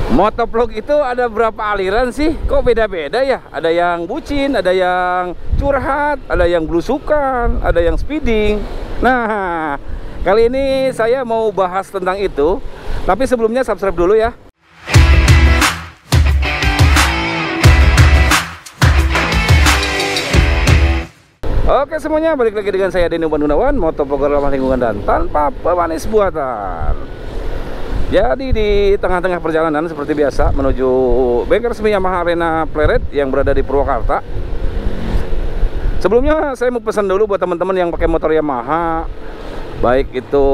Motovlog itu ada berapa aliran sih? Kok beda-beda ya? Ada yang bucin, ada yang curhat, ada yang belusukan, ada yang speeding. Nah, kali ini saya mau bahas tentang itu. Tapi sebelumnya subscribe dulu ya. Oke semuanya, balik lagi dengan saya Denny Gunawan, motovlogger ramah lingkungan dan tanpa pemanis buatan. Jadi di tengah-tengah perjalanan seperti biasa menuju bengkel resmi Yamaha Arena Pleret yang berada di Purwakarta. Sebelumnya saya mau pesan dulu buat teman-teman yang pakai motor Yamaha, baik itu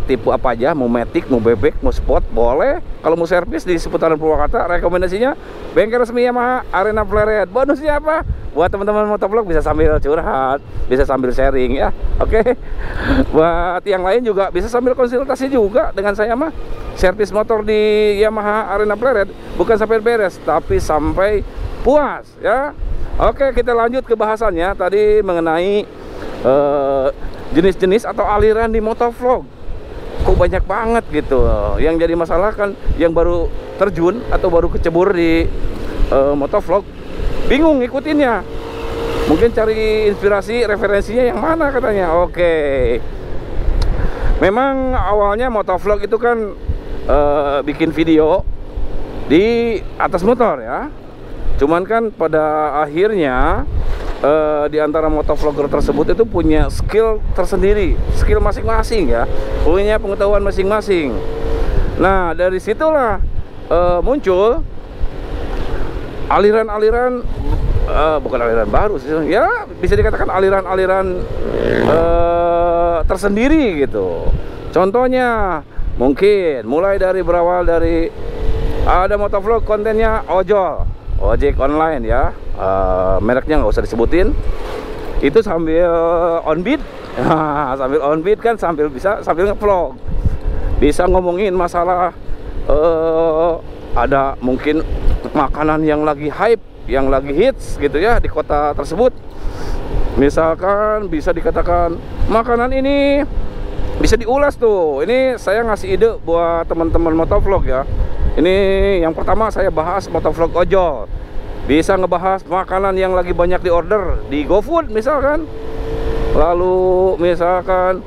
tipe apa aja, mau matic, mau bebek, mau sport, boleh. Kalau mau servis di seputaran Purwakarta, rekomendasinya bengkel resmi Yamaha Arena Pleret. Bonusnya apa? Buat teman-teman motovlog bisa sambil curhat, bisa sambil sharing ya. Oke. Buat yang lain juga bisa sambil konsultasi juga dengan saya mah. Servis motor di Yamaha Arena Pleret bukan sampai beres, tapi sampai puas ya. Oke, kita lanjut ke bahasannya tadi mengenai jenis-jenis atau aliran di motovlog. Kok banyak banget gitu. Yang jadi masalah kan yang baru terjun atau baru kecebur di motovlog, bingung ngikutinnya. Mungkin cari inspirasi, referensinya yang mana katanya. Oke. Memang awalnya motovlog itu kan bikin video di atas motor ya. Cuman kan pada akhirnya di antara motovlogger tersebut itu punya skill tersendiri, skill masing-masing ya, punya pengetahuan masing-masing. Nah dari situlah muncul aliran-aliran, bukan aliran baru sih ya, bisa dikatakan aliran-aliran tersendiri gitu. Contohnya mungkin mulai dari berawal dari ada motovlog kontennya ojol, ojek online ya, mereknya nggak usah disebutin, itu sambil on beat. Sambil on beat kan sambil bisa sambil ngevlog, bisa ngomongin masalah ada mungkin makanan yang lagi hype, yang lagi hits gitu ya di kota tersebut. Misalkan bisa dikatakan makanan ini bisa diulas tuh. Ini saya ngasih ide buat teman-teman motovlog ya. Ini yang pertama saya bahas motovlog ojol. Bisa ngebahas makanan yang lagi banyak di order di GoFood misalkan. Lalu misalkan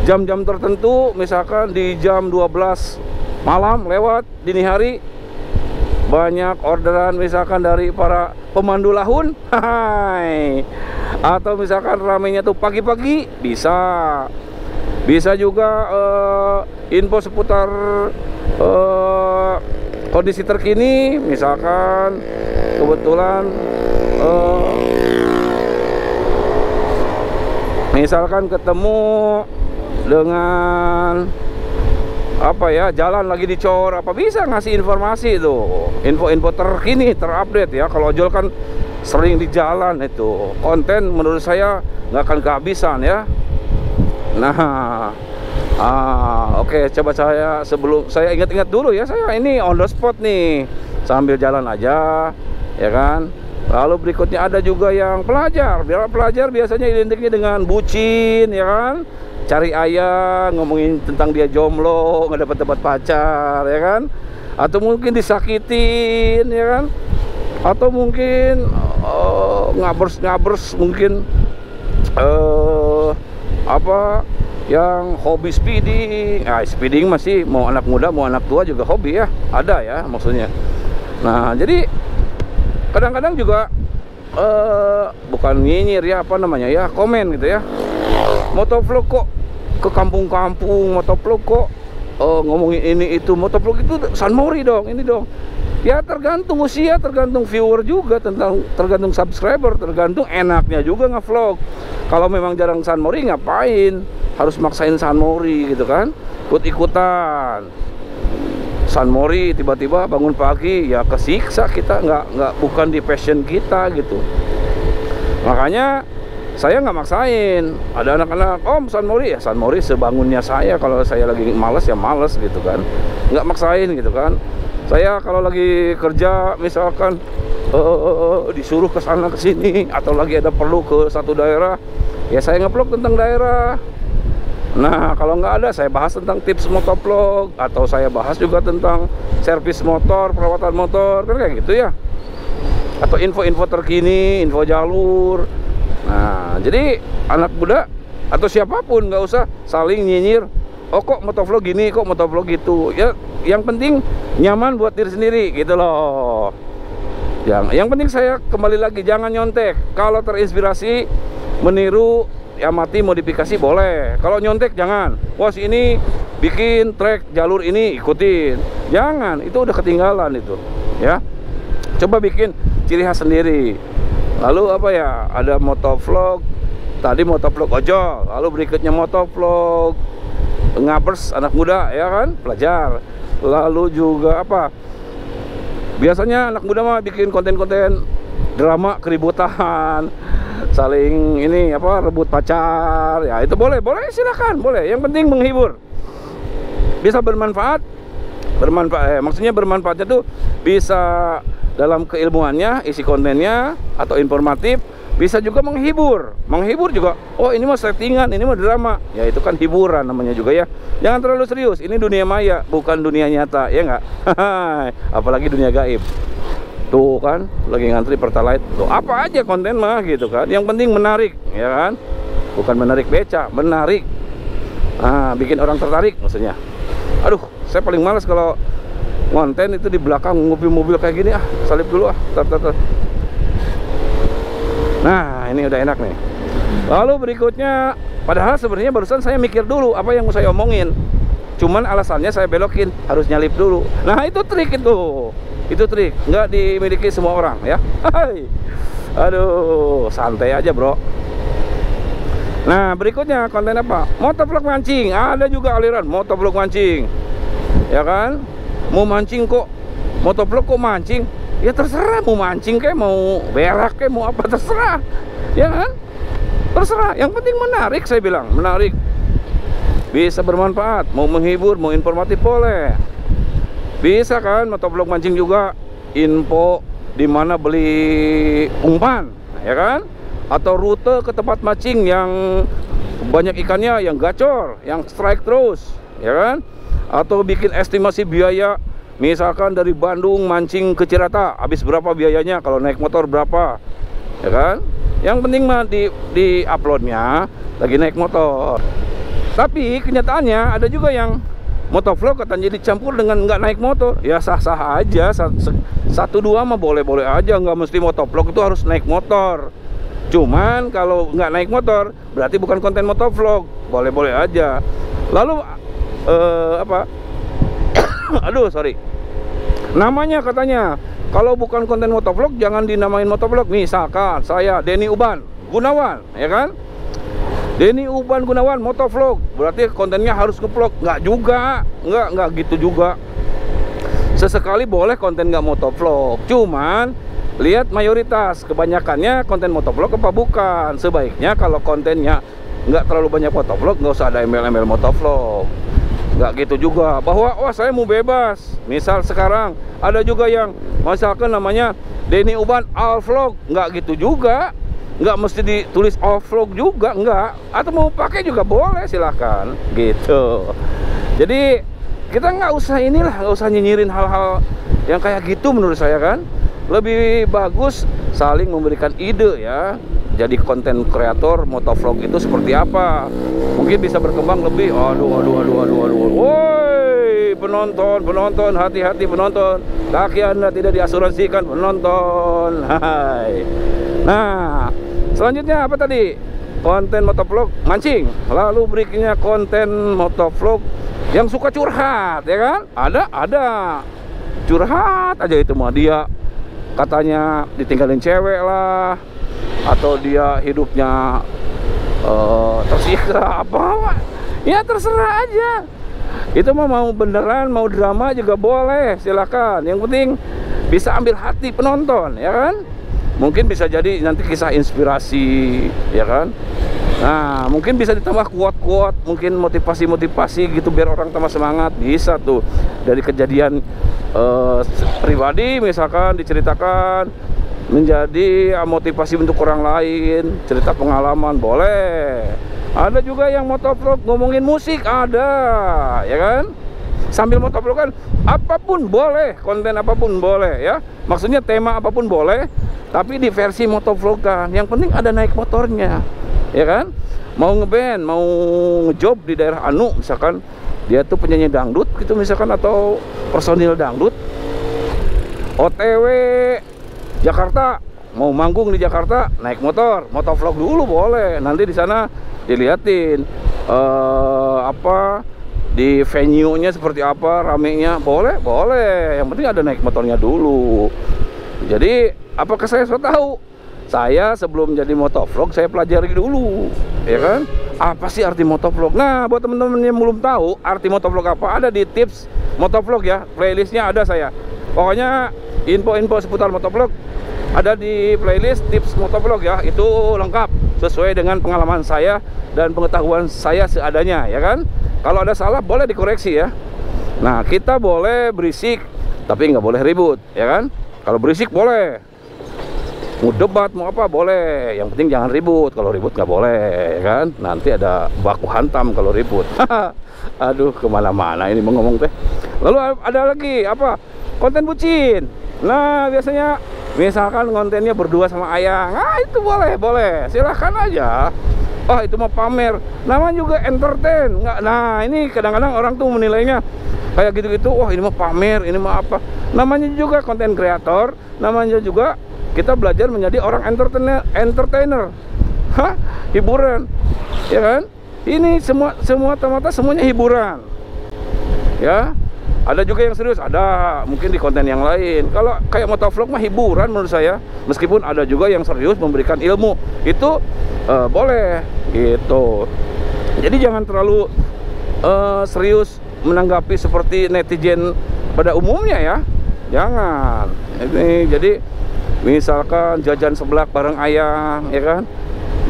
jam-jam tertentu, misalkan di jam 12 malam lewat dini hari banyak orderan misalkan dari para pemandu lahun. Hai. Atau misalkan ramenya tuh pagi-pagi, bisa juga info seputar kondisi terkini, misalkan kebetulan misalkan ketemu dengan apa ya, jalan lagi dicor, apa bisa ngasih informasi itu, info-info terkini, terupdate ya. Kalau ojol kan sering di jalan, itu konten menurut saya nggak akan kehabisan ya. Nah oke, coba saya sebelum saya ingat-ingat dulu ya, saya ini on the spot nih sambil jalan aja ya kan. Lalu berikutnya ada juga yang pelajar. Pelajar biasanya identiknya dengan bucin ya kan, cari ayah, ngomongin tentang dia jomblo, nggak dapat pacar ya kan, atau mungkin disakitin ya kan, atau mungkin ngabers mungkin apa yang hobi speeding. Speeding masih mau anak muda mau anak tua juga hobi ya, ada ya maksudnya. Nah jadi kadang-kadang juga bukan nyinyir ya, apa namanya ya, komen gitu ya, motovlog kok ke kampung-kampung, motovlog kok ngomongin ini itu, motovlog itu Sunmori dong, ini dong. Ya tergantung usia, tergantung viewer juga, tergantung subscriber, tergantung enaknya juga ngevlog. Kalau memang jarang Sunmori, ngapain harus maksain Sunmori gitu kan, ikut-ikutan Sunmori, tiba-tiba bangun pagi ya kesiksa kita, nggak bukan di passion kita gitu. Makanya saya nggak maksain. Ada anak-anak, om Sunmori ya Sunmori sebangunnya saya, kalau saya lagi males ya males gitu kan, nggak maksain gitu kan. Saya kalau lagi kerja misalkan disuruh ke sana ke sini, atau lagi ada perlu ke satu daerah, ya saya nge-vlog tentang daerah. Nah kalau nggak ada, saya bahas tentang tips motovlog, atau saya bahas juga tentang servis motor, perawatan motor, kan kayak gitu ya. Atau info-info terkini, info jalur. Nah, jadi anak muda atau siapapun nggak usah saling nyinyir. Oh kok motovlog gini, kok motovlog gitu. Ya, yang penting nyaman buat diri sendiri gitu loh. Yang penting saya kembali lagi, jangan nyontek. Kalau terinspirasi meniru, ya mati modifikasi boleh. Kalau nyontek jangan. Wah ini bikin trek jalur ini ikutin. Jangan, itu udah ketinggalan itu. Ya, coba bikin ciri khas sendiri. Lalu apa ya? Ada motovlog. Tadi motovlog ojol, lalu berikutnya motovlog ngapers anak muda ya kan, pelajar. Lalu juga apa? Biasanya anak muda mah bikin konten-konten drama keributan, saling ini apa rebut pacar. Ya itu boleh, silakan, boleh. Yang penting menghibur. Bisa bermanfaat. Maksudnya bermanfaatnya tuh bisa dalam keilmuannya, isi kontennya atau informatif, bisa juga menghibur juga. Oh ini mah settingan, ini mah drama, ya itu kan hiburan namanya juga ya. Jangan terlalu serius, ini dunia maya bukan dunia nyata, ya nggak? Apalagi dunia gaib. Tuh kan lagi ngantri Pertalite, tuh apa aja konten mah gitu kan, yang penting menarik ya kan, bukan menarik beca, menarik. Nah, bikin orang tertarik maksudnya. Aduh, saya paling males kalau konten itu di belakang mobil-mobil kayak gini. Salip dulu tar. Nah ini udah enak nih. Lalu berikutnya, padahal sebenarnya barusan saya mikir dulu apa yang mau saya omongin, cuman alasannya saya belokin, harus nyalip dulu. Nah itu trik itu trik, nggak dimiliki semua orang ya. Aduh, santai aja bro. Nah berikutnya konten apa? Motovlog mancing. Ada juga aliran motovlog mancing, ya kan? Mau mancing kok motovlog kok mancing? Ya terserah, mau mancing kayak mau berak kayak mau apa terserah, ya kan? Terserah, yang penting menarik. Saya bilang menarik, bisa bermanfaat, mau menghibur, mau informatif boleh. Bisa kan motovlog mancing juga, info di mana beli umpan, ya kan? Atau rute ke tempat mancing yang banyak ikannya, yang gacor, yang strike terus, ya kan? Atau bikin estimasi biaya, misalkan dari Bandung mancing ke Cirata, habis berapa biayanya, kalau naik motor berapa, ya kan? Yang penting mah di uploadnya lagi naik motor. Tapi kenyataannya ada juga yang motovlog katanya dicampur dengan nggak naik motor. Ya sah-sah aja, satu dua mah boleh-boleh aja, nggak mesti motovlog itu harus naik motor. Cuman kalau nggak naik motor berarti bukan konten motovlog, boleh-boleh aja. Lalu apa? Aduh sorry, namanya katanya kalau bukan konten motovlog jangan dinamain motovlog. Misalkan saya Denny Uban Gunawan, ya kan? Denny Uban Gunawan motovlog, berarti kontennya harus ngevlog. Nggak juga, nggak gitu juga. Sesekali boleh konten nggak motovlog, cuman lihat mayoritas, kebanyakannya konten motovlog apa bukan. Sebaiknya kalau kontennya nggak terlalu banyak motovlog, nggak usah ada email-email motovlog. Nggak gitu juga, bahwa wah saya mau bebas. Misal sekarang ada juga yang misalkan namanya Denny Uban all vlog, nggak gitu juga. Nggak mesti ditulis all vlog juga, nggak. Atau mau pakai juga boleh, silahkan gitu. Jadi kita nggak usah nggak usah nyinyirin hal-hal yang kayak gitu menurut saya kan. Lebih bagus saling memberikan ide ya. Jadi konten kreator motovlog itu seperti apa? Mungkin bisa berkembang lebih. Aduh. Woi, penonton, hati-hati penonton. Kaki Anda tidak diasuransikan penonton. Hai. Nah, selanjutnya apa tadi? Konten motovlog mancing. Lalu berikutnya konten motovlog yang suka curhat, ya kan? Ada. Curhat aja itu mah, dia katanya ditinggalin cewek lah, atau dia hidupnya tersiksa apa, ya terserah aja. Itu mah mau beneran mau drama juga boleh, silakan. Yang penting bisa ambil hati penonton, ya kan? Mungkin bisa jadi nanti kisah inspirasi, ya kan? Nah mungkin bisa ditambah quote-quote, mungkin motivasi-motivasi gitu biar orang tambah semangat. Bisa tuh dari kejadian pribadi misalkan diceritakan menjadi motivasi untuk orang lain, cerita pengalaman boleh. Ada juga yang motovlog ngomongin musik, ada, ya kan? sambil motovlogan apapun boleh, konten apapun boleh ya. Maksudnya tema apapun boleh, tapi di versi motovlogan. Yang penting ada naik motornya, ya kan? Mau ngeband, mau ngejob di daerah anu, misalkan dia tuh penyanyi dangdut gitu misalkan, atau personil dangdut, OTW Jakarta, mau manggung di Jakarta, naik motor, motovlog dulu boleh. Nanti di sana diliatin apa di venue-nya seperti apa, ramenya, boleh, boleh. Yang penting ada naik motornya dulu. Jadi apakah saya sudah tahu? Saya sebelum jadi motovlog saya pelajari dulu, ya kan? Apa sih arti motovlog? Nah, buat teman-teman yang belum tahu arti motovlog apa, ada di tips motovlog ya, playlistnya ada saya. Pokoknya info-info seputar motovlog ada di playlist tips motovlog ya, itu lengkap sesuai dengan pengalaman saya dan pengetahuan saya seadanya, ya kan? Kalau ada salah boleh dikoreksi ya. Nah, kita boleh berisik tapi nggak boleh ribut, ya kan? Kalau berisik boleh, mau debat mau apa boleh, yang penting jangan ribut. Kalau ribut nggak boleh, ya kan? Nanti ada baku hantam kalau ribut. Aduh, kemana-mana ini mau ngomong teh. Lalu ada lagi apa? Konten bucin. Nah, biasanya misalkan kontennya berdua sama Ayang, itu boleh, boleh, silahkan aja. Oh, itu mau pamer, namanya juga entertain. Nggak, nah ini kadang-kadang orang tuh menilainya kayak gitu-gitu. Wah, ini mau pamer, ini mau apa? Namanya juga konten kreator, namanya juga kita belajar menjadi orang entertainer. Hah? Hiburan, ya kan? Ini semua mata semuanya hiburan, ya. Ada juga yang serius, ada mungkin di konten yang lain. Kalau kayak motovlog mah hiburan menurut saya. Meskipun ada juga yang serius memberikan ilmu, itu boleh gitu. Jadi jangan terlalu serius menanggapi seperti netizen pada umumnya ya. Jangan. Ini jadi misalkan jajan seblak bareng Ayang, ya kan?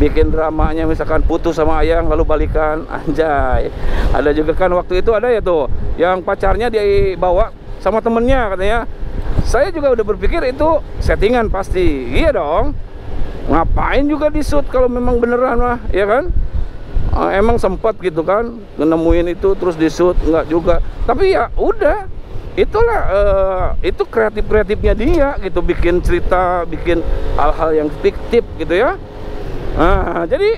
Bikin dramanya misalkan putus sama Ayang lalu balikan, anjay. Ada juga kan waktu itu ada ya tuh yang pacarnya dibawa sama temennya katanya. Saya juga udah berpikir itu settingan pasti. Iya dong, ngapain juga di shoot kalau memang beneran mah, ya kan? Emang sempat gitu kan nemuin itu terus di shoot, enggak juga. Tapi ya udah, itulah itu kreatifnya dia gitu, bikin cerita, bikin hal-hal yang fiktif gitu ya. Nah, jadi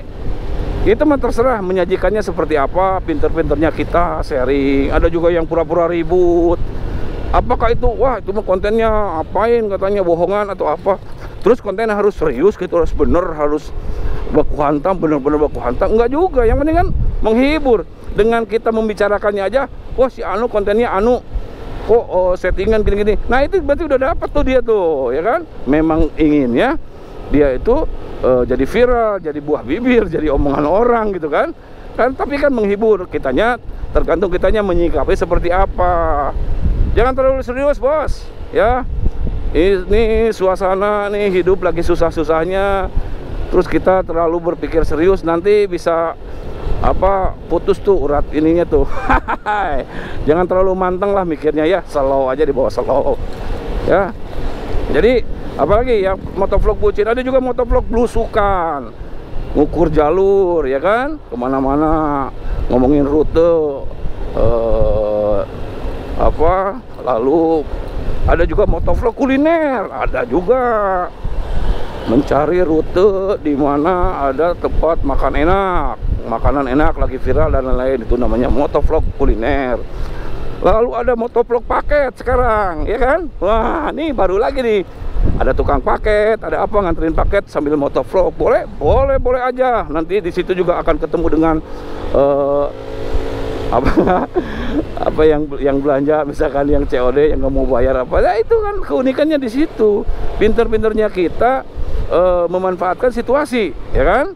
itu mah terserah menyajikannya seperti apa, pinter-pinternya kita sharing. Ada juga yang pura-pura ribut. Apakah itu, wah itu mah kontennya apain katanya, bohongan atau apa. Terus kontennya harus serius gitu, harus bener, harus baku hantam, bener-bener baku hantam. Enggak juga, yang penting kan menghibur. Dengan kita membicarakannya aja, wah si anu kontennya anu, kok settingan gini-gini. Nah itu berarti udah dapat tuh dia tuh, ya kan? Memang inginnya dia itu jadi viral, jadi buah bibir, jadi omongan orang gitu kan. Tapi kan menghibur, kitanya tergantung kitanya menyikapi seperti apa. Jangan terlalu serius bos ya. Ini suasana nih, hidup lagi susah-susahnya, terus kita terlalu berpikir serius, nanti bisa apa, putus tuh urat ininya tuh. Jangan terlalu manteng lah mikirnya ya, slow aja, dibawa slow ya. Jadi apalagi ya motovlog bucin, ada juga motovlog blusukan, ngukur jalur ya kan, kemana-mana, ngomongin rute apa. Lalu ada juga motovlog kuliner, ada juga mencari rute di mana ada tempat makan enak, makanan enak lagi viral dan lain-lain, itu namanya motovlog kuliner. Lalu ada motovlog paket sekarang, ya kan? Wah, nih baru lagi nih. Ada tukang paket, ada apa, nganterin paket sambil motovlog. Boleh, boleh aja. Nanti di situ juga akan ketemu dengan apa yang belanja, misalkan yang COD yang nggak mau bayar apa. Nah, itu kan keunikannya di situ. Pinter-pinternya kita memanfaatkan situasi, ya kan?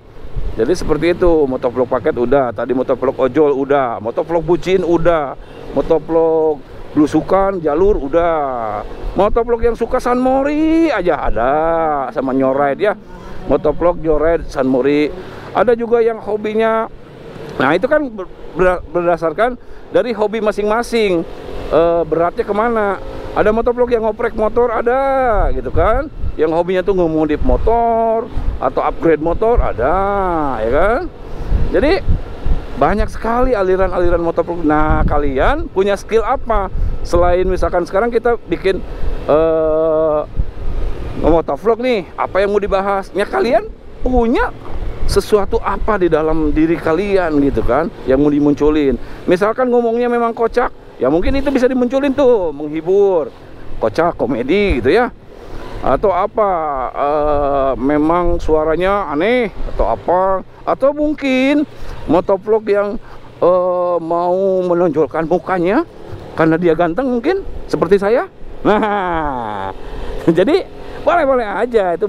Jadi seperti itu. Motovlog paket udah, tadi motovlog ojol udah, motovlog bucin udah, motovlog blusukan jalur udah, motovlog yang suka San Mori aja ada, sama nyoride ya, motovlog nyoride San Mori. Ada juga yang hobinya, nah itu kan berdasarkan dari hobi masing-masing, beratnya kemana. Ada motovlog yang ngoprek motor ada gitu kan, yang hobinya tuh ngemodif motor atau upgrade motor ada, ya kan. Jadi banyak sekali aliran-aliran motovlog. Nah, kalian punya skill apa? Selain misalkan sekarang kita bikin motovlog nih, apa yang mau dibahas? Ya kalian punya sesuatu apa di dalam diri kalian gitu kan, yang mau dimunculin. Misalkan ngomongnya memang kocak, ya mungkin itu bisa dimunculin tuh, menghibur, kocak, komedi gitu ya. Atau apa, memang suaranya aneh atau apa, atau mungkin motovlog yang mau menonjolkan mukanya karena dia ganteng mungkin seperti saya. Nah, jadi boleh-boleh aja itu,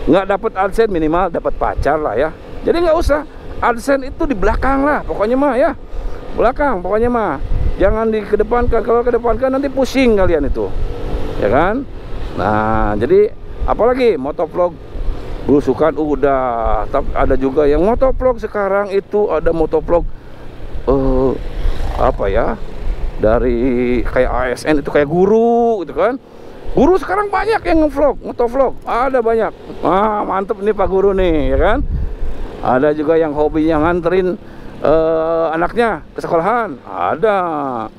nggak dapat AdSense minimal dapat pacar lah ya. Jadi nggak usah AdSense itu di belakang lah, pokoknya mah ya, belakang pokoknya mah, jangan dikedepankan. Kalau kedepankan nanti pusing kalian itu, ya kan. Nah, jadi apalagi motovlog belusukan udah, tapi ada juga yang motovlog sekarang itu, ada motovlog apa ya, dari kayak ASN itu, kayak guru gitu kan. Guru sekarang banyak yang ngevlog, motovlog, ada banyak. Ah, mantep nih Pak Guru nih, ya kan. Ada juga yang hobinya nganterin anaknya ke sekolahan, ada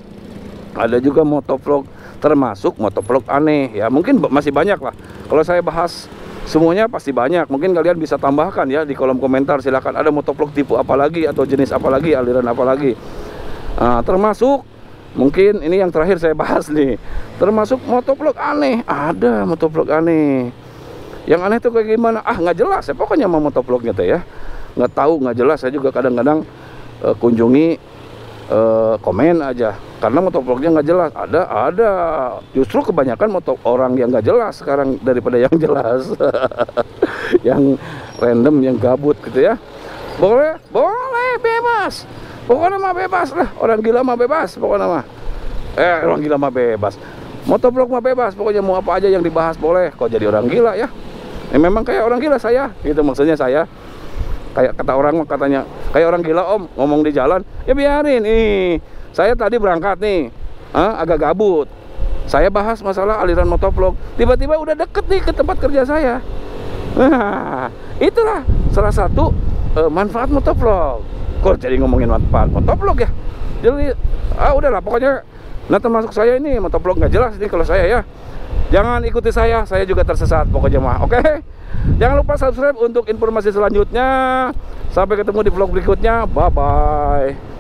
juga motovlog, termasuk motovlog aneh ya. Mungkin masih banyak lah, kalau saya bahas semuanya pasti banyak. Mungkin kalian bisa tambahkan ya di kolom komentar, silakan. Ada motovlog tipe apa lagi, atau jenis apa lagi, aliran apa lagi. Termasuk mungkin ini yang terakhir saya bahas nih, termasuk motovlog aneh. Ada motovlog aneh. Yang aneh tuh kayak gimana? Nggak jelas ya pokoknya sama motovlognya tuh ya, nggak tahu, nggak jelas. Saya juga kadang-kadang kunjungi komen aja karena motovlognya nggak jelas. Ada justru kebanyakan orang yang nggak jelas sekarang daripada yang jelas. Yang random, yang gabut gitu ya. Boleh bebas, pokoknya mah bebas lah. Orang gila mah bebas pokoknya mah. Orang gila mah bebas, motovlog mah bebas, pokoknya mau apa aja yang dibahas boleh. Kok jadi orang gila ya? Memang kayak orang gila saya gitu, maksudnya saya kayak kata orang, katanya kayak orang gila om, ngomong di jalan. Ya biarin, saya tadi berangkat nih, agak gabut, saya bahas masalah aliran motovlog, tiba-tiba udah deket nih ke tempat kerja saya. Nah, itulah salah satu manfaat motovlog. Kok jadi ngomongin manfaat motovlog ya? Jadi udahlah pokoknya. Nah, termasuk saya ini motovlog nggak jelas nih kalau saya ya. Jangan ikuti saya juga tersesat pokoknya mah. Oke? Jangan lupa subscribe untuk informasi selanjutnya. Sampai ketemu di vlog berikutnya. Bye bye.